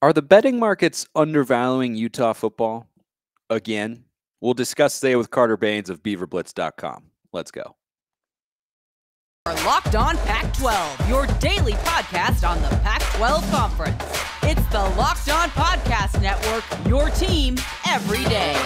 Are the betting markets undervaluing Utah football again? We'll discuss today with Carter Bahns of beaverblitz.com. Let's go. Locked On Pac-12, your daily podcast on the Pac-12 Conference. It's the Locked On Podcast Network, your team every day.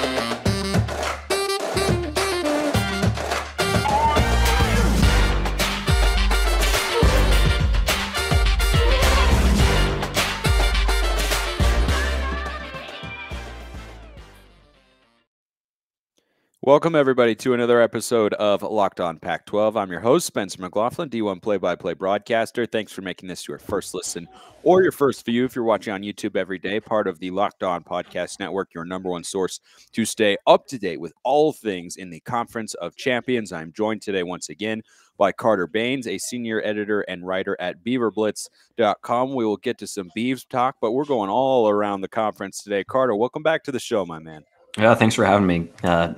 Welcome, everybody, to another episode of Locked On Pac-12. I'm your host, Spencer McLaughlin, D1 play-by-play broadcaster. Thanks for making this your first listen or your first view if you're watching on YouTube every day, part of the Locked On Podcast Network, your number one source to stay up to date with all things in the Conference of Champions. I'm joined today once again by Carter Bahns, a senior editor and writer at beaverblitz.com. We will get to some Beavs talk, but we're going all around the conference today. Carter, welcome back to the show, my man. Yeah, thanks for having me.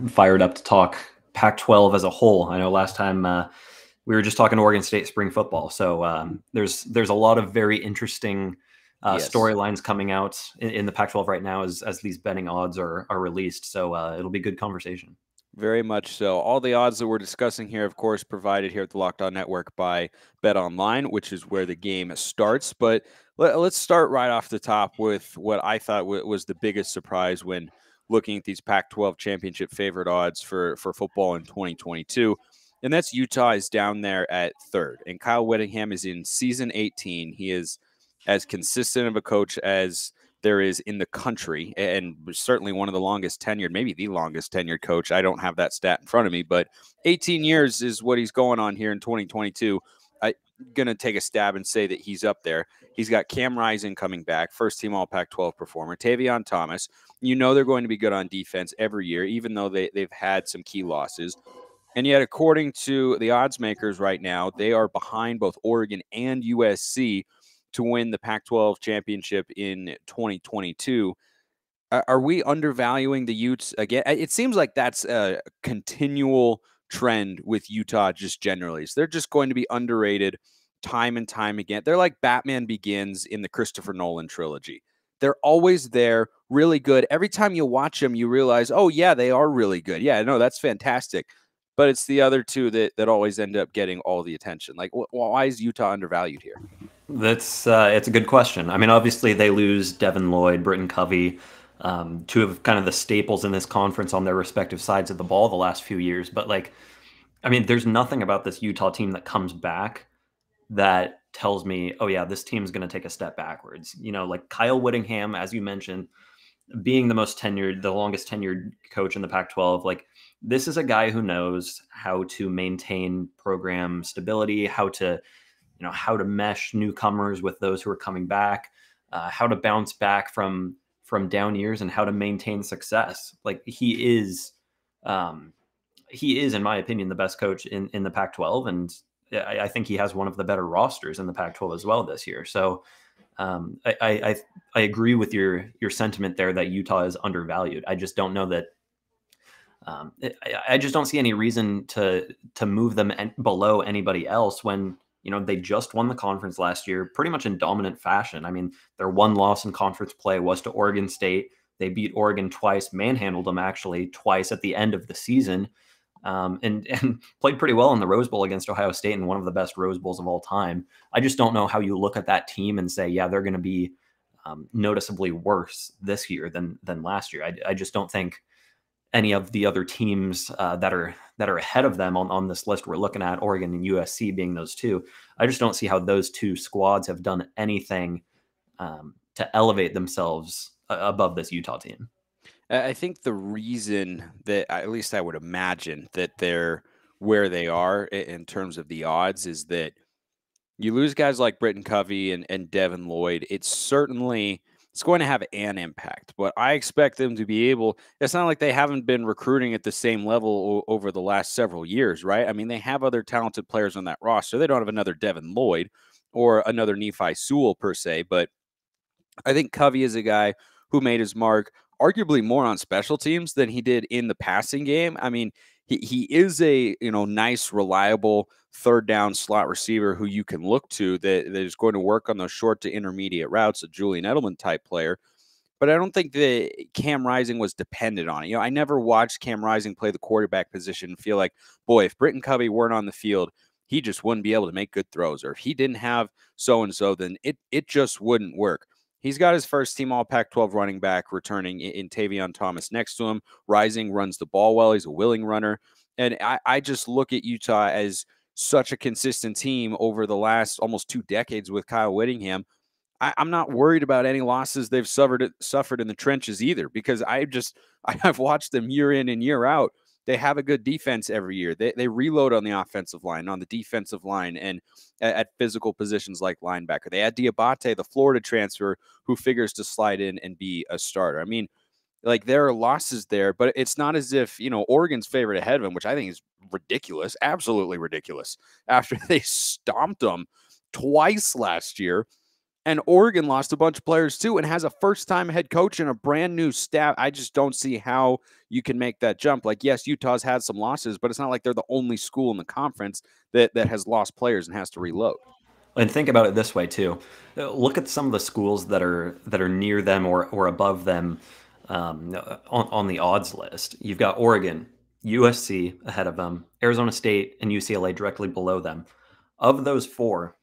Fired up to talk Pac-12 as a whole. I know last time we were just talking Oregon State spring football. So there's a lot of very interesting storylines coming out in the Pac-12 right now as these betting odds are released. So it'll be good conversation. Very much so. All the odds that we're discussing here, of course, provided here at the Locked On Network by BetOnline, which is where the game starts. But let's start right off the top with what I thought was the biggest surprise when looking at these Pac-12 championship favorite odds for football in 2022. And that's Utah is down there at third. And Kyle Whittingham is in season 18. He is as consistent of a coach as there is in the country, and certainly one of the longest tenured, maybe the longest tenured coach. I don't have that stat in front of me, but 18 years is what he's going on here in 2022. I'm going to take a stab and say that he's up there. He's got Cam Rising coming back, first-team All-Pac-12 performer, Tavion Thomas. You know they're going to be good on defense every year, even though they've had some key losses. And yet, according to the odds makers right now, they are behind both Oregon and USC to win the Pac-12 championship in 2022. Are we undervaluing the Utes again? It seems like that's a continual trend with Utah just generally. So they're just going to be underrated time and time again. They're like Batman Begins in the Christopher Nolan trilogy. They're always there, really good. Every time you watch them, you realize, oh, yeah, they are really good. Yeah, no, that's fantastic. But it's the other two that always end up getting all the attention. Like, why is Utah undervalued here? That's it's a good question. I mean, obviously they lose Devin Lloyd, Britton Covey, two of kind of the staples in this conference on their respective sides of the ball the last few years. But there's nothing about this Utah team that comes back that tells me, oh yeah, this team's going to take a step backwards. You know, like Kyle Whittingham, as you mentioned, being the longest tenured coach in the Pac-12, like this is a guy who knows how to maintain program stability, how to mesh newcomers with those who are coming back, how to bounce back from down years, and how to maintain success. Like he is, in my opinion, the best coach in the Pac-12, and I think he has one of the better rosters in the Pac-12 as well this year. So I agree with your sentiment there that Utah is undervalued. I just don't know that. I just don't see any reason to move them below anybody else when they just won the conference last year pretty much in dominant fashion. I mean, their one loss in conference play was to Oregon State. They beat Oregon twice, manhandled them actually twice at the end of the season, and played pretty well in the Rose Bowl against Ohio State in one of the best Rose Bowls of all time. I just don't know how you look at that team and say, yeah, they're going to be noticeably worse this year than last year. I just don't think any of the other teams that are ahead of them on this list we're looking at, Oregon and USC being those two, I just don't see how those two squads have done anything to elevate themselves above this Utah team. I think the reason that, at least I would imagine, that they're where they are in terms of the odds is that you lose guys like Britton Covey and Devin Lloyd. It's going to have an impact, but I expect them to be able. It's not like they haven't been recruiting at the same level over the last several years, right? I mean, they have other talented players on that roster. They don't have another Devin Lloyd or another Nephi Sewell per se, but I think Covey is a guy who made his mark arguably more on special teams than he did in the passing game. I mean, he is a, nice, reliable third down slot receiver who you can look to that is going to work on those short to intermediate routes, a Julian Edelman type player. But I don't think that Cam Rising was dependent on it. I never watched Cam Rising play the quarterback position and feel like, boy, if Britton Covey weren't on the field, he just wouldn't be able to make good throws. Or if he didn't have so-and-so, then it just wouldn't work. He's got his first-team All-Pac-12 running back returning in Tavion Thomas next to him. Rising runs the ball well. He's a willing runner. And I just look at Utah as such a consistent team over the last almost 2 decades with Kyle Whittingham. I'm not worried about any losses they've suffered in the trenches either, because I've watched them year in and year out. They have a good defense every year. They reload on the offensive line, on the defensive line, and at physical positions like linebacker. They had Diabate, the Florida transfer, who figures to slide in and be a starter. I mean, like, there are losses there, but it's not as if, Oregon's favored ahead of them, which I think is ridiculous, absolutely ridiculous, after they stomped them twice last year. And Oregon lost a bunch of players too and has a first-time head coach and a brand new staff. I just don't see how you can make that jump. Like, yes, Utah's had some losses, but it's not like they're the only school in the conference that has lost players and has to reload. And think about it this way too. Look at some of the schools that are near them or above them on the odds list. You've got Oregon, USC ahead of them, Arizona State, and UCLA directly below them. Of those four,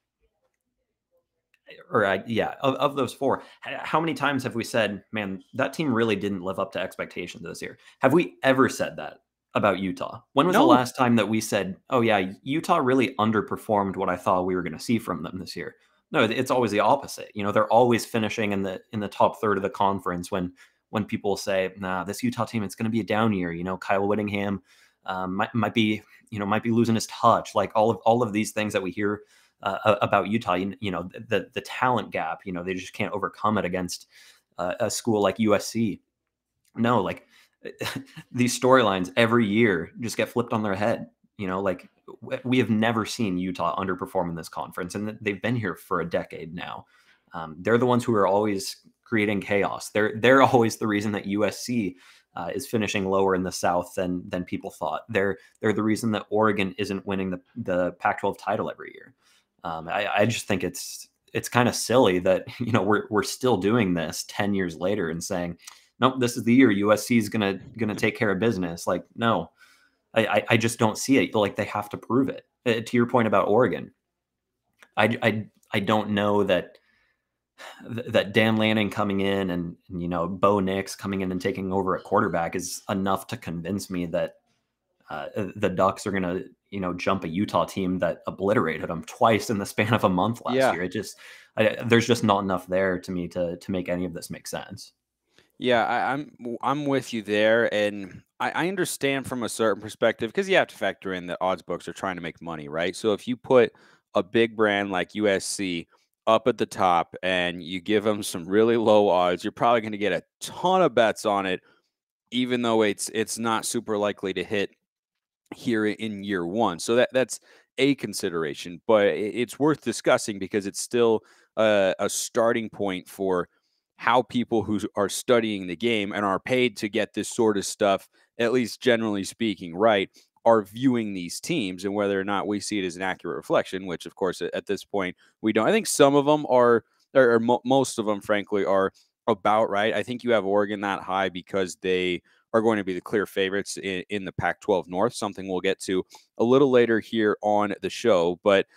of those four, how many times have we said, man, that team really didn't live up to expectations this year? Have we ever said that about Utah? When was the last time that we said, oh yeah, Utah really underperformed what I thought we were going to see from them this year? No, it's always the opposite. They're always finishing in the top third of the conference when people say, nah, this Utah team, it's going to be a down year. Kyle Whittingham might be losing his touch. Like all of these things that we hear about Utah, the talent gap, they just can't overcome it against a school like USC. No, like these storylines every year just get flipped on their head. Like we have never seen Utah underperform in this conference, and they've been here for a decade now. They're the ones who are always creating chaos. They're always the reason that USC is finishing lower in the South than people thought. They're the reason that Oregon isn't winning the Pac-12 title every year. I just think it's kind of silly that we're still doing this 10 years later and saying, nope, this is the year USC is gonna take care of business. Like, no, I just don't see it. Like, they have to prove it. To your point about Oregon, I don't know that Dan Lanning coming in and Bo Nix coming in and taking over at quarterback is enough to convince me that the Ducks are going to, jump a Utah team that obliterated them twice in the span of a month last year. There's just not enough there to me to make any of this make sense. Yeah, I'm with you there, and I understand from a certain perspective, because you have to factor in that odds books are trying to make money, right? So if you put a big brand like USC up at the top and you give them some really low odds, you're probably going to get a ton of bets on it, even though it's not super likely to hit here in year one. So that's a consideration, but it's worth discussing because it's still a starting point for how people who are studying the game and are paid to get this sort of stuff, at least generally speaking, right, are viewing these teams, and whether or not we see it as an accurate reflection, which of course at this point we don't. I think some of them are, or most of them, frankly, are about right. I think you have Oregon that high because they are going to be the clear favorites in the Pac-12 North, something we'll get to a little later here on the show. But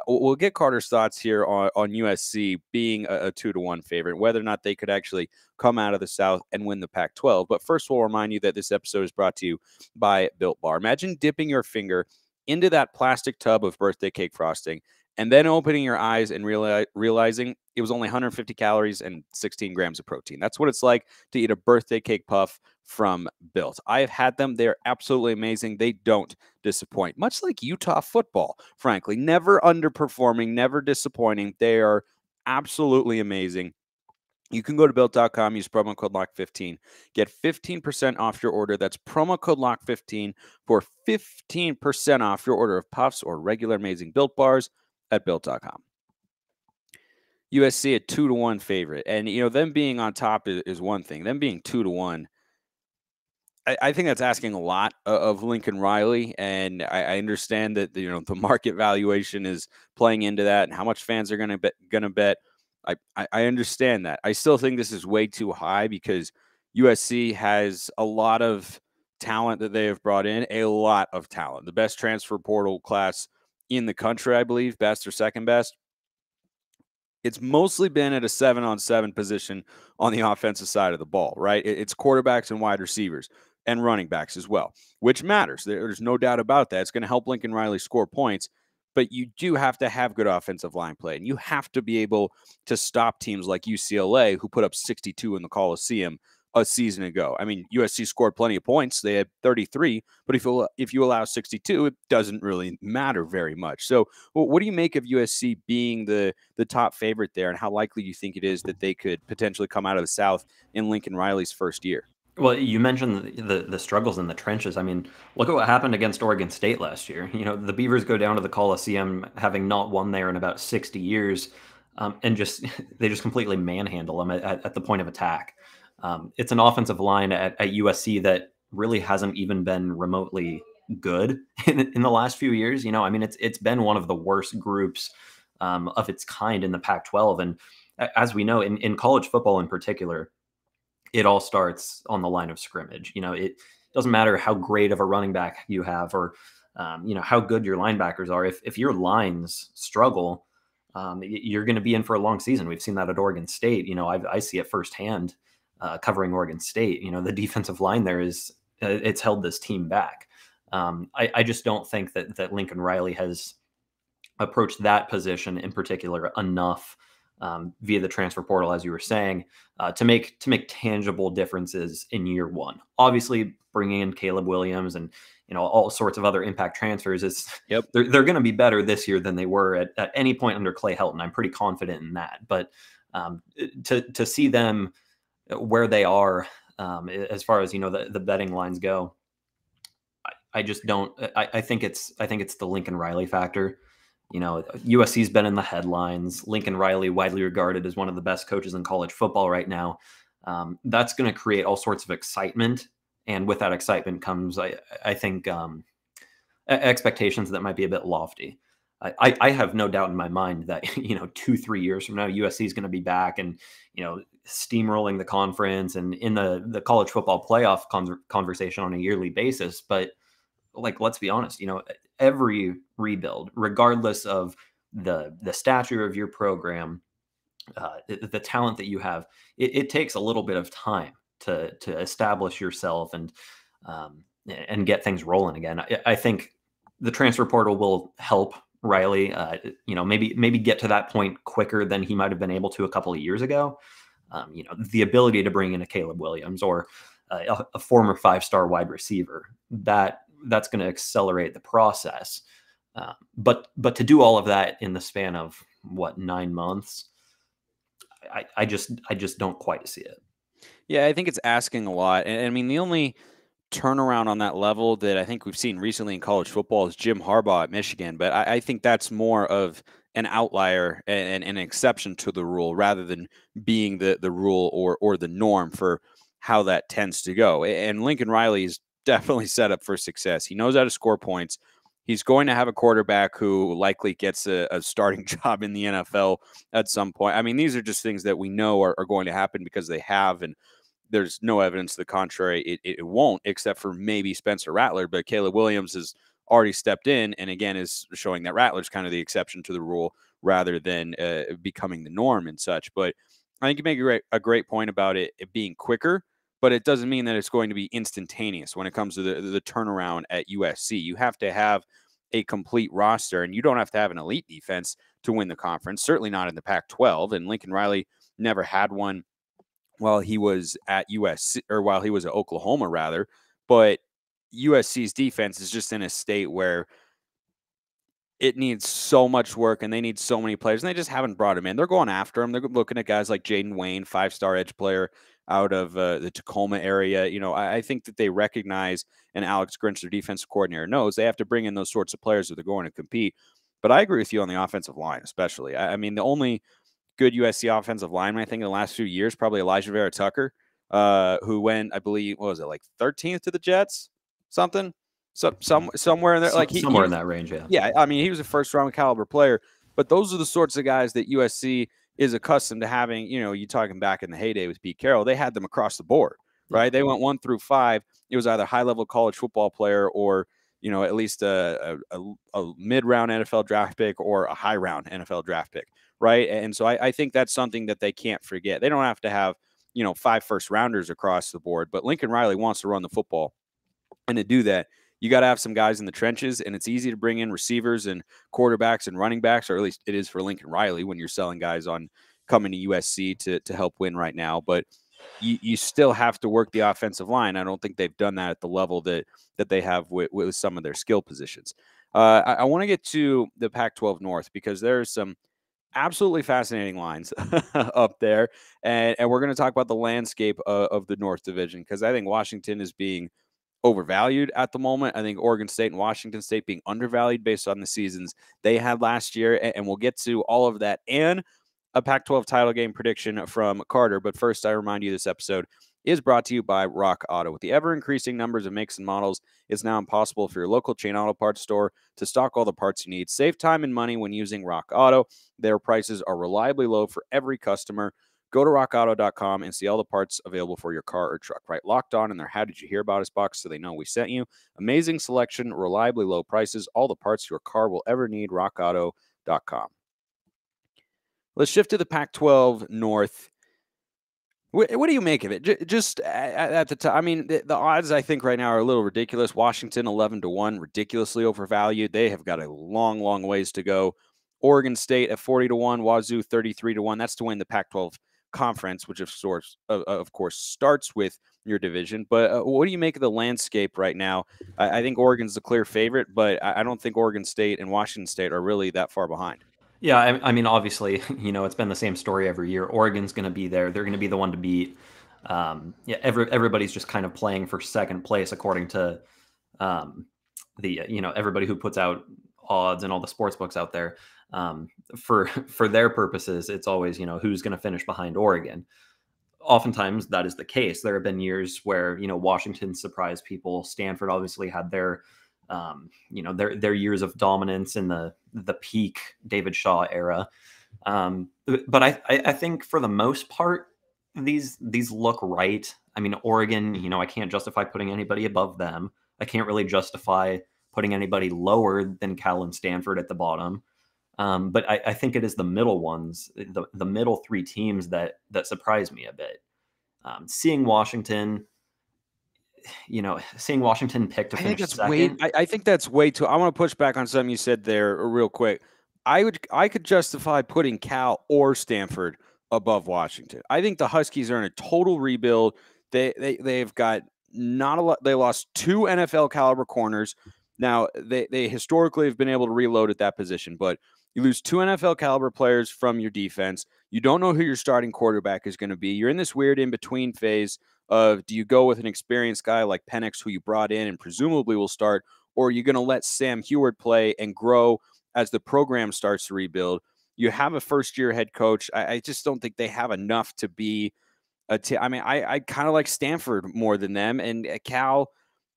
we'll get Carter's thoughts here on USC being a 2-1 favorite, whether or not they could actually come out of the South and win the Pac-12. But first, we'll remind you that this episode is brought to you by Built Bar. Imagine dipping your finger into that plastic tub of birthday cake frosting and then opening your eyes and realizing it was only 150 calories and 16 grams of protein. That's what it's like to eat a birthday cake puff from Built. I have had them. They're absolutely amazing. They don't disappoint, much like Utah football, frankly. Never underperforming, never disappointing. They are absolutely amazing. You can go to Built.com, use promo code LOCK15, get 15% off your order. That's promo code LOCK15 for 15% off your order of puffs or regular amazing Built bars at Built.com. USC a 2-1 favorite. And, them being on top is one thing. Them being 2-1, I think that's asking a lot of Lincoln Riley, and I understand that the market valuation is playing into that, and how much fans are going to bet. I understand that. I still think this is way too high because USC has a lot of talent that they have brought in, a lot of talent. The best transfer portal class in the country, I believe, best or second best. It's mostly been at a 7-on-7 position on the offensive side of the ball, right? It's quarterbacks and wide receivers and running backs as well, which matters. There's no doubt about that. It's going to help Lincoln Riley score points, but you do have to have good offensive line play, and you have to be able to stop teams like UCLA, who put up 62 in the Coliseum a season ago. I mean, USC scored plenty of points. They had 33, but if you allow 62, it doesn't really matter very much. So what do you make of USC being the top favorite there, and how likely do you think it is that they could potentially come out of the South in Lincoln Riley's first year? Well, you mentioned the struggles in the trenches. I mean, look at what happened against Oregon State last year. The Beavers go down to the Coliseum having not won there in about 60 years, and they just completely manhandle them at the point of attack. It's an offensive line at USC that really hasn't even been remotely good in the last few years. I mean, it's been one of the worst groups of its kind in the Pac-12. And as we know, in college football in particular, it all starts on the line of scrimmage. It doesn't matter how great of a running back you have or, how good your linebackers are. If your lines struggle, you're going to be in for a long season. We've seen that at Oregon State. I see it firsthand covering Oregon State. The defensive line there it's held this team back. I just don't think that Lincoln Riley has approached that position in particular enough via the transfer portal, as you were saying, to make tangible differences in year one. Obviously, bringing in Caleb Williams and all sorts of other impact transfers they're going to be better this year than they were at any point under Clay Helton. I'm pretty confident in that. But to see them where they are as far as the betting lines go, I just don't. I think it's the Lincoln Riley factor. USC's been in the headlines. Lincoln Riley, widely regarded as one of the best coaches in college football right now. That's going to create all sorts of excitement. And with that excitement comes, I think, expectations that might be a bit lofty. I have no doubt in my mind that, 2-3 years from now, USC is going to be back and, steamrolling the conference and in the college football playoff conversation on a yearly basis. But let's be honest, every rebuild, regardless of the stature of your program, the talent that you have, it takes a little bit of time to establish yourself and get things rolling again. I think the transfer portal will help Riley, maybe get to that point quicker than he might have been able to a couple of years ago. The ability to bring in a Caleb Williams or a former 5-star wide receiver, that's going to accelerate the process. But to do all of that in the span of 9 months, I just don't quite see it. Yeah, I think it's asking a lot. And I mean, the only turnaround on that level that I think we've seen recently in college football is Jim Harbaugh at Michigan. But I think that's more of an outlier and an exception to the rule rather than being the rule or the norm for how that tends to go. And Lincoln Riley is definitely set up for success. He knows how to score points. He's going to have a quarterback who likely gets a starting job in the NFL at some point. I mean, these are just things that we know are going to happen because they have, and there's no evidence to the contrary. It won't, except for maybe Spencer Rattler. But Caleb Williams has already stepped in, and again is showing that Rattler's kind of the exception to the rule rather than becoming the norm and such. But I think you make a great point about it being quicker. But it doesn't mean that it's going to be instantaneous when it comes to the turnaround at USC. You have to have a complete roster, and you don't have to have an elite defense to win the conference, certainly not in the Pac-12. And Lincoln Riley never had one while he was at USC, or while he was at Oklahoma, rather. But USC's defense is just in a state where it needs so much work, and they need so many players, and they just haven't brought him in. They're going after him. They're looking at guys like Jaden Wayne, 5-star edge player out of the Tacoma area. I think that they recognize, and Alex Grinch, their defensive coordinator, knows they have to bring in those sorts of players if they're going to compete. But I agree with you on the offensive line, especially. I mean, the only good USC offensive lineman, I think, in the last few years, probably Elijah Vera Tucker. who went, I believe, what was it, like 13th to the Jets, something, somewhere in there, like somewhere in that range, yeah. Yeah, I mean, he was a first-round caliber player, but those are the sorts of guys that USC is accustomed to having. You talking back in the heyday with Pete Carroll, they had them across the board, right? Yeah. They went 1 through 5. It was either high-level college football player or at least a mid-round NFL draft pick or a high-round NFL draft pick, right? And so I think that's something that they can't forget. They don't have to have 5 first-rounders across the board, but Lincoln Riley wants to run the football, and to do that, you got to have some guys in the trenches, and it's easy to bring in receivers and quarterbacks and running backs, or at least it is for Lincoln Riley when you're selling guys on coming to USC to help win right now. But you still have to work the offensive line. I don't think they've done that at the level that they have with some of their skill positions. I want to get to the Pac-12 North because there's some absolutely fascinating lines up there, and we're going to talk about the landscape of the North Division because I think Washington is being overvalued at the moment. I think Oregon State and Washington State being undervalued based on the seasons they had last year. And we'll get to all of that and a Pac-12 title game prediction from Carter. But first, I remind you this episode is brought to you by Rock Auto. With the ever-increasing numbers of makes and models, it's now impossible for your local chain auto parts store to stock all the parts you need. Save time and money when using Rock Auto. Their prices are reliably low for every customer. Go to rockauto.com and see all the parts available for your car or truck, right? Locked On in their How Did You Hear About Us box so they know we sent you. Amazing selection, reliably low prices, all the parts your car will ever need, rockauto.com. Let's shift to the Pac-12 North. What do you make of it? Just at the time, I mean, the odds I think right now are a little ridiculous. Washington 11-1, ridiculously overvalued. They have got a long, long ways to go. Oregon State at 40-1, Wazoo 33-1. That's to win the Pac-12 conference, which of course starts with your division. But what do you make of the landscape right now? I think Oregon's the clear favorite, but I don't think Oregon State and Washington State are really that far behind. Yeah, I mean, obviously, it's been the same story every year. Oregon's going to be there. They're going to be the one to beat. Everybody's just kind of playing for second place according to everybody who puts out odds and all the sports books out there. For their purposes, it's always, who's going to finish behind Oregon. Oftentimes that is the case. There have been years where, Washington surprised people. Stanford obviously had their years of dominance in the peak David Shaw era. But I think for the most part, these look right. I mean, Oregon, I can't justify putting anybody above them. I can't really justify putting anybody lower than Cal and Stanford at the bottom. But I think it is the middle ones, the middle 3 teams that surprise me a bit. Seeing Washington pick to finish second. I think that's way too. I want to push back on something you said there real quick. I could justify putting Cal or Stanford above Washington. I think the Huskies are in a total rebuild. They've got not a lot. They lost 2 NFL caliber corners. Now they historically have been able to reload at that position, but you lose 2 NFL caliber players from your defense. You don't know who your starting quarterback is going to be. You're in this weird in-between phase of, do you go with an experienced guy like Penix, who you brought in and presumably will start, or are you going to let Sam Heward play and grow as the program starts to rebuild? You have a first-year head coach. I just don't think they have enough to be I kind of like Stanford more than them, and Cal,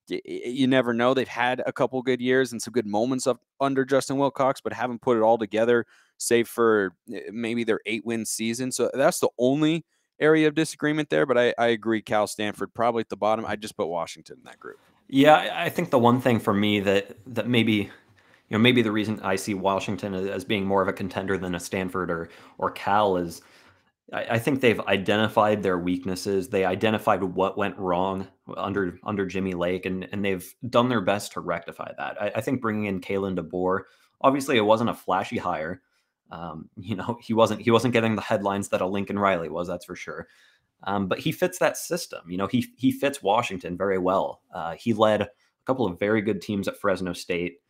you never know. They've had a couple good years and some good moments under Justin Wilcox, but haven't put it all together, save for maybe their 8-win season. So that's the only area of disagreement there. But I agree, Cal, Stanford, probably at the bottom. I just put Washington in that group. Yeah, I think the one thing for me that maybe the reason I see Washington as being more of a contender than a Stanford or Cal is I think they've identified their weaknesses. They identified what went wrong under Jimmy Lake, and they've done their best to rectify that. I think bringing in Kalen DeBoer, obviously it wasn't a flashy hire. He wasn't getting the headlines that a Lincoln Riley was, that's for sure. But he fits that system. He fits Washington very well. He led a couple of very good teams at Fresno State.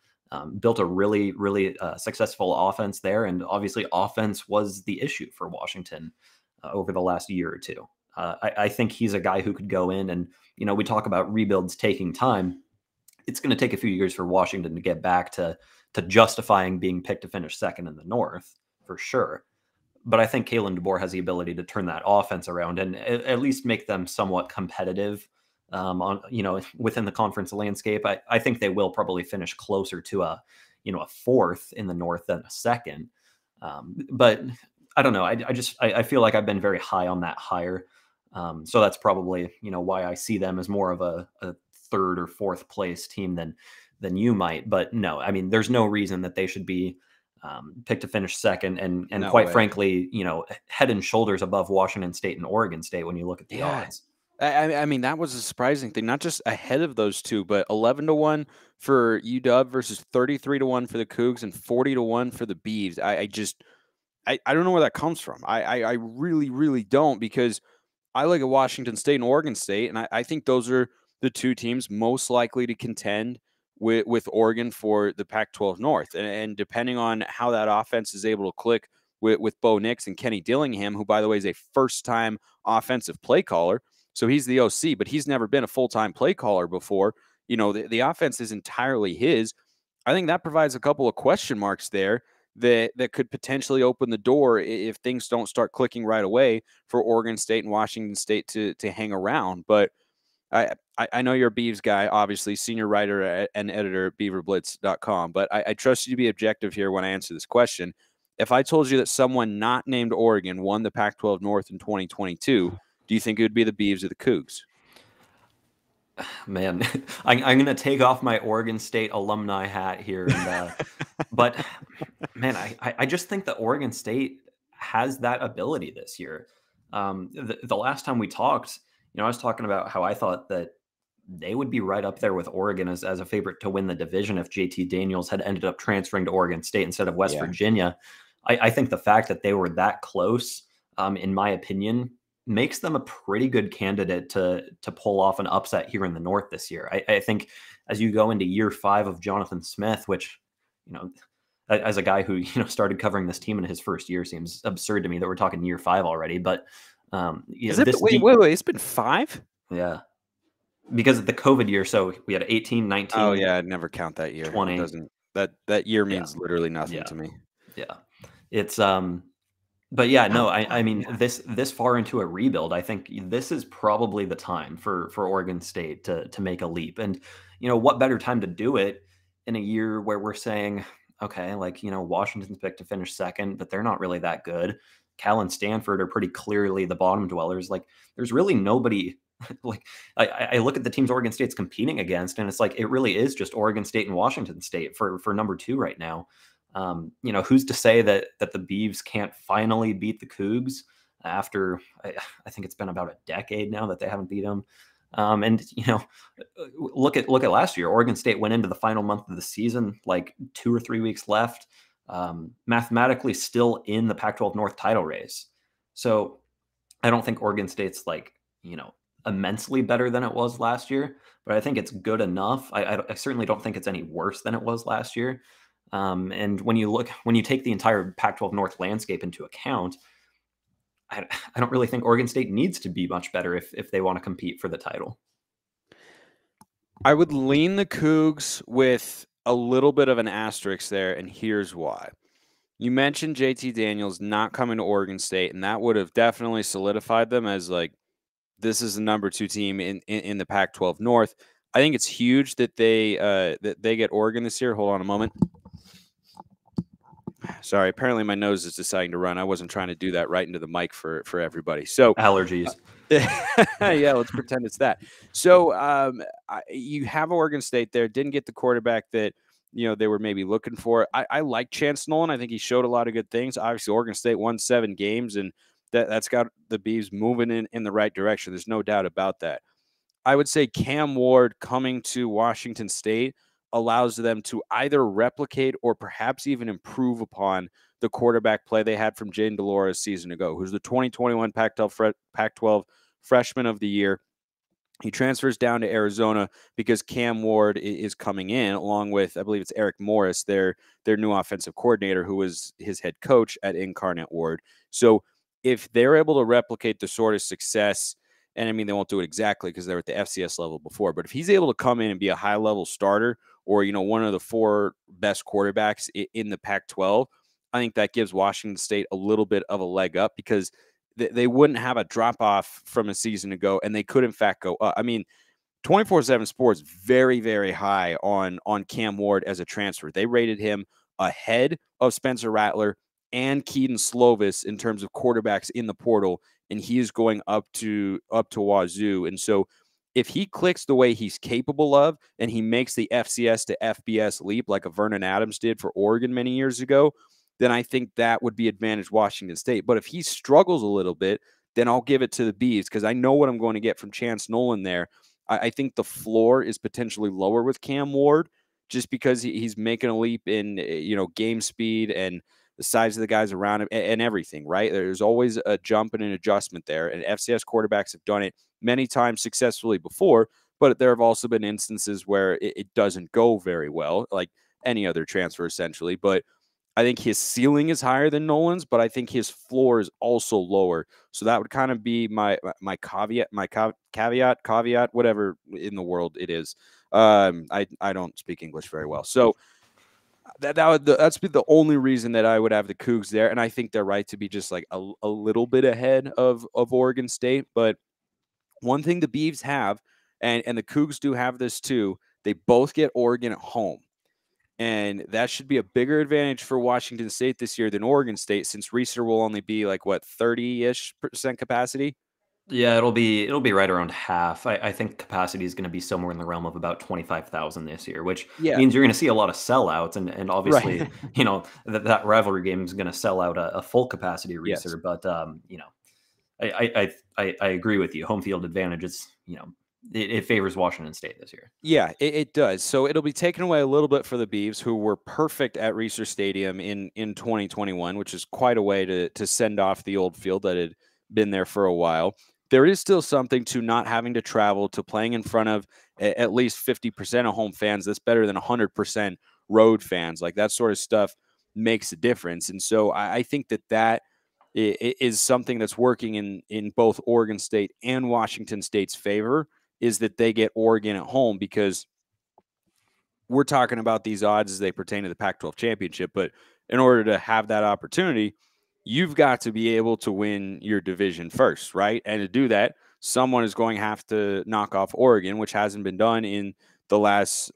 Built a really, really successful offense there. And obviously offense was the issue for Washington over the last year or two. I think he's a guy who could go in and, we talk about rebuilds taking time. It's going to take a few years for Washington to get back to justifying being picked to finish second in the North, for sure. But I think Kalen DeBoer has the ability to turn that offense around and at least make them somewhat competitive on, within the conference landscape. I think they will probably finish closer to a fourth in the North than a second. But I don't know. I feel like I've been very high on that hire. So that's probably, why I see them as more of a third or fourth place team than you might. But no, I mean, there's no reason that they should be picked to finish second and No quite way. frankly, head and shoulders above Washington State and Oregon State when you look at the odds. I mean, that was a surprising thing, not just ahead of those two, but 11-1 for UW versus 33-1 for the Cougs and 40-1 for the Beavs. I don't know where that comes from. I really, really don't, because I look at Washington State and Oregon State, and I think those are the two teams most likely to contend with Oregon for the Pac-12 North. And depending on how that offense is able to click with Bo Nix and Kenny Dillingham, who, by the way, is a first-time offensive play caller. So he's the OC, but he's never been a full-time play caller before. The offense is entirely his. I think that provides a couple of question marks there that could potentially open the door if things don't start clicking right away for Oregon State and Washington State to hang around. But I know you're a Beavs guy, obviously, senior writer and editor at beaverblitz.com, but I trust you to be objective here when I answer this question. If I told you that someone not named Oregon won the Pac-12 North in 2022, do you think it would be the Beavs or the Cougs? Man, I'm going to take off my Oregon State alumni hat here. But, man, I just think that Oregon State has that ability this year. The last time we talked, I was talking about how I thought that they would be right up there with Oregon as a favorite to win the division if JT Daniels had ended up transferring to Oregon State instead of West Virginia. I think the fact that they were that close, in my opinion, makes them a pretty good candidate to pull off an upset here in the North this year. I think as you go into year 5 of Jonathan Smith, which, as a guy who, started covering this team in his first year, seems absurd to me that we're talking year 5 already. But wait, it's been 5? Yeah. Because of the COVID year. So we had 18, 19. Oh yeah. I'd never count that year. 20. It doesn't, that year means literally nothing to me. Yeah. It's, but yeah, no, I mean, this far into a rebuild, I think this is probably the time for Oregon State to make a leap. And, what better time to do it in a year where we're saying, okay, Washington's picked to finish second, but they're not really that good. Cal and Stanford are pretty clearly the bottom dwellers. There's really nobody. I look at the teams Oregon State's competing against, and it's it really is just Oregon State and Washington State for number 2 right now. Who's to say that the Beavs can't finally beat the Cougs after I think it's been about a decade now that they haven't beat them. And look at last year. Oregon State went into the final month of the season, 2 or 3 weeks left, mathematically still in the Pac-12 North title race. So I don't think Oregon State's immensely better than it was last year, but I think it's good enough. I certainly don't think it's any worse than it was last year. And when you take the entire Pac-12 North landscape into account, I don't really think Oregon State needs to be much better if they want to compete for the title. I would lean the Cougs with a little bit of an asterisk there, and here's why. You mentioned JT Daniels not coming to Oregon State, and that would have definitely solidified them as this is the number 2 team in the Pac-12 North. I think it's huge that they get Oregon this year. Hold on a moment. Sorry, apparently my nose is deciding to run. I wasn't trying to do that right into the mic for everybody. So allergies. Yeah, let's pretend it's that. So you have Oregon State there. Didn't get the quarterback that they were maybe looking for. I like Chance Nolan. I think he showed a lot of good things. Obviously, Oregon State won 7 games, and that's got the Beavs moving in the right direction. There's no doubt about that. I would say Cam Ward coming to Washington State allows them to either replicate or perhaps even improve upon the quarterback play they had from Jaden Delora a season ago, who's the 2021 Pac-12 Freshman of the Year. He transfers down to Arizona because Cam Ward is coming in, along with, I believe it's Eric Morris, their new offensive coordinator, who was his head coach at Incarnate Word. So if they're able to replicate the sort of success, and I mean, they won't do it exactly because they're at the FCS level before, but if he's able to come in and be a high-level starter or, one of the 4 best quarterbacks in the Pac-12, I think that gives Washington State a little bit of a leg up because they wouldn't have a drop off from a season ago, and they could in fact go up. I mean, 24/7 Sports very, very high on Cam Ward as a transfer. They rated him ahead of Spencer Rattler and Keaton Slovis in terms of quarterbacks in the portal, and he is going up to Wazoo. And so if he clicks the way he's capable of and he makes the FCS to FBS leap like a Vernon Adams did for Oregon many years ago, then I think that would be advantage Washington State. But if he struggles a little bit, then I'll give it to the Beavs because I know what I'm going to get from Chance Nolan there. I think the floor is potentially lower with Cam Ward just because he's making a leap in, game speed and the size of the guys around him and everything, right? There's always a jump and an adjustment there. And FCS quarterbacks have done it many times successfully before, but there have also been instances where it doesn't go very well, like any other transfer essentially. But I think his ceiling is higher than Nolan's, but I think his floor is also lower. So that would kind of be my caveat, whatever in the world it is. I don't speak English very well, so that's be the only reason that I would have the Cougs there, and I think they're right to be just like a little bit ahead of Oregon State. But one thing the Beavs have, and the Cougs do have this too, they both get Oregon at home. And that should be a bigger advantage for Washington State this year than Oregon State, since Reser will only be like 30-ish% capacity. Yeah, it'll be right around half. I think capacity is going to be somewhere in the realm of about 25,000 this year, which means you're going to see a lot of sellouts, and obviously, right. that rivalry game is going to sell out a full capacity Reser. Yes. But I agree with you. Home field advantage is it favors Washington State this year. Yeah, it does. So it'll be taken away a little bit for the Beavs, who were perfect at Reser Stadium in 2021, which is quite a way to send off the old field that had been there for a while. There is still something to not having to travel, to playing in front of at least 50% of home fans. That's better than 100% road fans. Like that sort of stuff makes a difference. And so I think that is something that's working in both Oregon State and Washington State's favor, is that they get Oregon at home, because we're talking about these odds as they pertain to the Pac-12 championship. But in order to have that opportunity, you've got to be able to win your division first, right? And to do that, someone is going to have to knock off Oregon, which hasn't been done in the last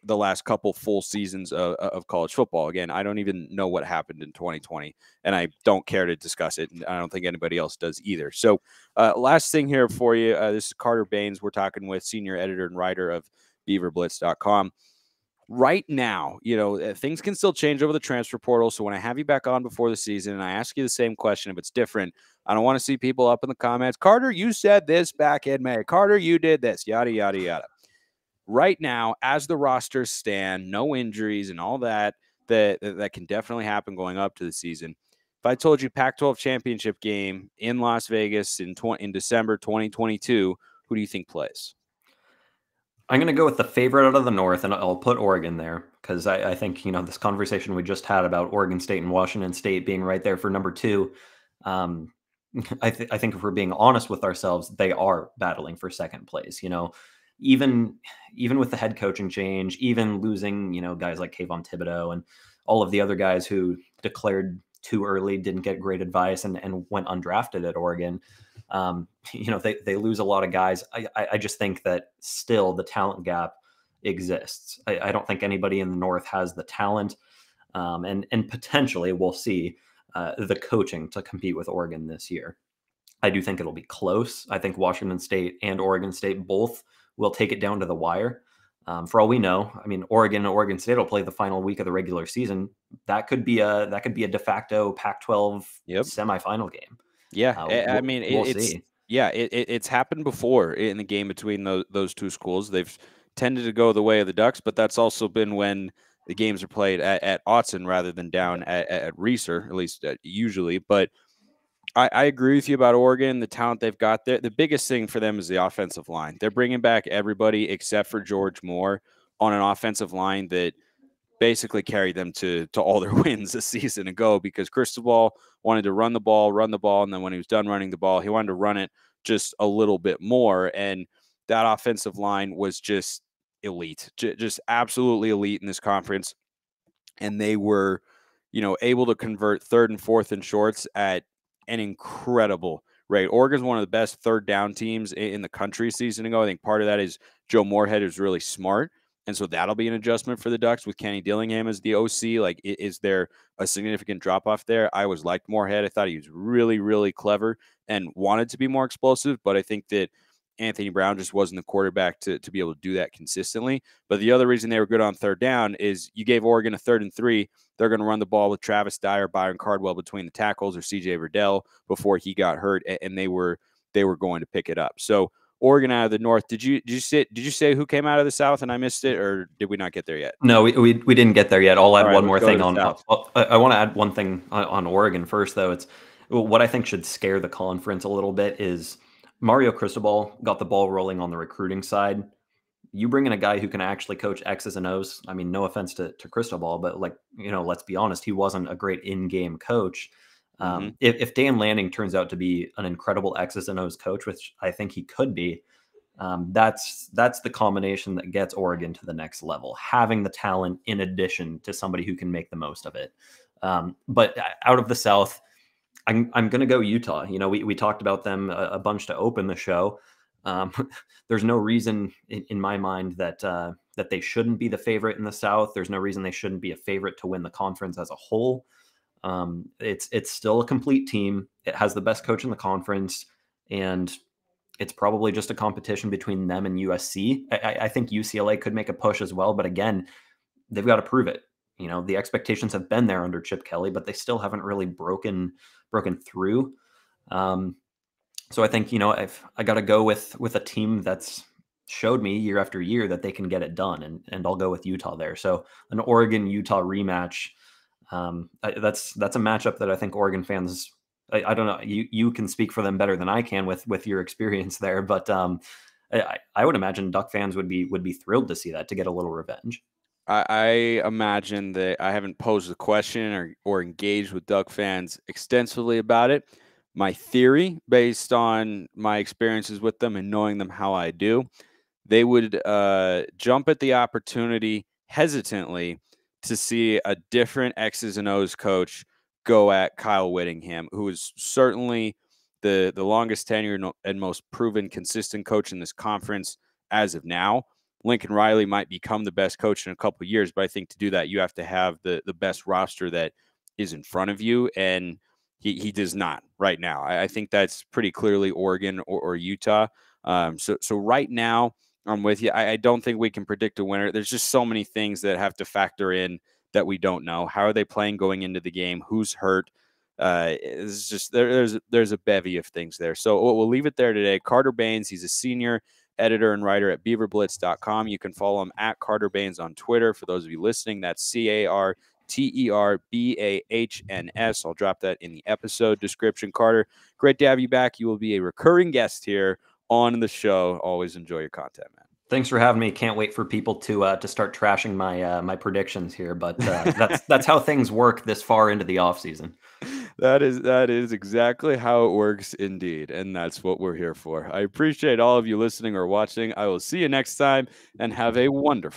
couple full seasons of college football. Again, I don't even know what happened in 2020, and I don't care to discuss it. And I don't think anybody else does either. So last thing here for you, this is Carter Bahns. We're talking with senior editor and writer of BeaverBlitz.com. Right now, things can still change over the transfer portal. So when I have you back on before the season and I ask you the same question, if it's different, I don't want to see people up in the comments, Carter, you said this back in May. Carter, you did this, yada, yada, yada. Right now, as the rosters stand, no injuries and all that can definitely happen going up to the season. If I told you Pac-12 championship game in Las Vegas in December 2022, who do you think plays? I'm going to go with the favorite out of the North, and I'll put Oregon there because I think, this conversation we just had about Oregon State and Washington State being right there for number two. I think if we're being honest with ourselves, they are battling for second place. Even with the head coaching change, even losing, guys like Kayvon Thibodeau and all of the other guys who declared too early, didn't get great advice, and went undrafted at Oregon. They lose a lot of guys. I just think that still the talent gap exists. I don't think anybody in the North has the talent, and potentially we'll see the coaching to compete with Oregon this year. I do think it'll be close. I think Washington State and Oregon State both will take it down to the wire. For all we know, Oregon and Oregon State will play the final week of the regular season. That could be a de facto Pac-12 semifinal game. Yeah, we'll see. Yeah, it's happened before in the game between those two schools. They've tended to go the way of the Ducks, but that's also been when the games are played at Autzen rather than down at Reser, at least usually. But I agree with you about Oregon, the talent they've got there. The biggest thing for them is the offensive line. They're bringing back everybody except for George Moore on an offensive line that basically carried them to all their wins a season ago, because Cristobal wanted to run the ball, and then when he was done running the ball, he wanted to run it just a little bit more. And that offensive line was just elite, just absolutely elite in this conference. And they were able to convert third and fourth and shorts at an incredible rate. Oregon's one of the best third down teams in the country a season ago. I think part of that is Joe Moorhead is really smart. And so that'll be an adjustment for the Ducks with Kenny Dillingham as the OC. Like, is there a significant drop off there? I always liked Moorhead. I thought he was really, really clever and wanted to be more explosive. But I think that Anthony Brown just wasn't the quarterback to be able to do that consistently. But the other reason they were good on third down is you gave Oregon a 3rd and 3. They're going to run the ball with Travis Dyer, Byron Cardwell between the tackles, or CJ Verdell before he got hurt, and they were going to pick it up. So Oregon out of the North. Did you say who came out of the South and I missed it, or did we not get there yet? No, we didn't get there yet. I'll add one more thing on. I want to add one thing on Oregon first, though. It's what I think should scare the conference a little bit is Mario Cristobal got the ball rolling on the recruiting side. You bring in a guy who can actually coach X's and O's. I mean, no offense to Cristobal, but let's be honest, he wasn't a great in-game coach. If Dan Lanning turns out to be an incredible X's and O's coach, which I think he could be, that's the combination that gets Oregon to the next level, having the talent in addition to somebody who can make the most of it. But out of the South, I'm going to go Utah. We talked about them a bunch to open the show. There's no reason in my mind that they shouldn't be the favorite in the South. There's no reason they shouldn't be a favorite to win the conference as a whole. It's still a complete team. It has the best coach in the conference, and it's probably just a competition between them and USC. I think UCLA could make a push as well, but again, they've got to prove it. The expectations have been there under Chip Kelly, but they still haven't really broken through. So I think, I got to go with a team that's showed me year after year that they can get it done, and I'll go with Utah there. So an Oregon-Utah rematch. That's a matchup that I think Oregon fans, I don't know, you can speak for them better than I can with your experience there, but I would imagine Duck fans would be thrilled to see that, to get a little revenge. I imagine that I haven't posed the question or engaged with Duck fans extensively about it. My theory, based on my experiences with them and knowing them how I do, they would jump at the opportunity hesitantly to see a different X's and O's coach go at Kyle Whittingham, who is certainly the longest tenured and most proven consistent coach in this conference as of now. Lincoln Riley might become the best coach in a couple of years, but I think to do that, you have to have the best roster that is in front of you, and he does not right now. I think that's pretty clearly Oregon or Utah. So right now, I'm with you. I don't think we can predict a winner. There's just so many things that have to factor in that we don't know. How are they playing going into the game? Who's hurt? It's just there's a bevy of things there. So we'll leave it there today. Carter Bahns, he's a senior editor and writer at beaverblitz.com. You can follow him at Carter Bahns on Twitter. For those of you listening, that's CarterBahns. I'll drop that in the episode description. Carter, great to have you back. You will be a recurring guest here on the show. Always enjoy your content, man. Thanks for having me. Can't wait for people to start trashing my predictions here, but that's how things work this far into the off season. That is exactly how it works indeed, and that's what we're here for. I appreciate all of you listening or watching. I will see you next time, and have a wonderful